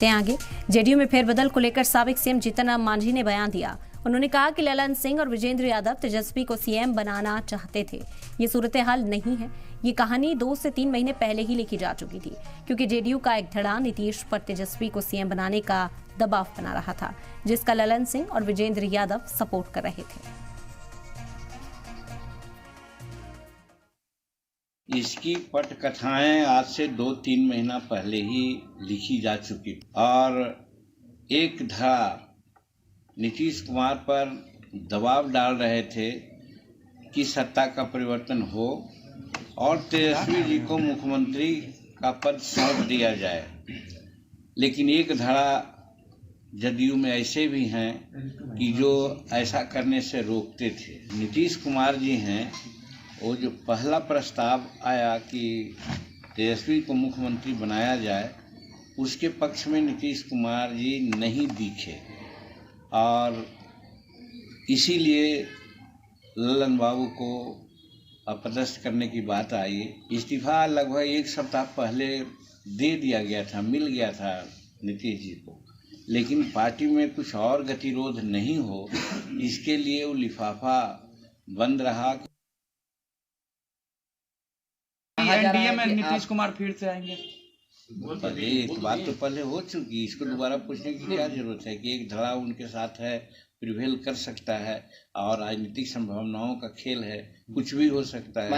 आगे जेडीयू में फेरबदल को लेकर साबिक सीएम जीतन राम मांझी ने बयान दिया। उन्होंने कहा कि ललन सिंह और विजेंद्र यादव तेजस्वी को सीएम बनाना चाहते थे। ये सूरत हाल नहीं है। ये कहानी 2 से 3 महीने पहले ही लिखी जा चुकी थी, क्योंकि जेडीयू का एक धड़ा नीतीश पर तेजस्वी को सीएम बनाने का दबाव बना रहा था, जिसका ललन सिंह और विजेंद्र यादव सपोर्ट कर रहे थे। इसकी पटकथाएं आज से 2-3 महीना पहले ही लिखी जा चुकी और एक धड़ा नीतीश कुमार पर दबाव डाल रहे थे कि सत्ता का परिवर्तन हो और तेजस्वी जी को मुख्यमंत्री का पद सौंप दिया जाए। लेकिन एक धड़ा जदयू में ऐसे भी हैं कि जो ऐसा करने से रोकते थे। नीतीश कुमार जी हैं, वो जो पहला प्रस्ताव आया कि तेजस्वी को मुख्यमंत्री बनाया जाए, उसके पक्ष में नीतीश कुमार जी नहीं दिखे और इसीलिए ललन बाबू को अपदस्थ करने की बात आई। इस्तीफा लगभग 1 सप्ताह पहले दे दिया गया था, मिल गया था नीतीश जी को, लेकिन पार्टी में कुछ और गतिरोध नहीं हो, इसके लिए वो लिफाफा बंद रहा। एनडीए में नीतीश कुमार फिर से आएंगे। एक बात तो पहले हो चुकी, इसको दोबारा पूछने की क्या जरूरत है कि एक धड़ा उनके साथ है, प्रिवेल कर सकता है और राजनीतिक संभावनाओं का खेल है, कुछ भी हो सकता है।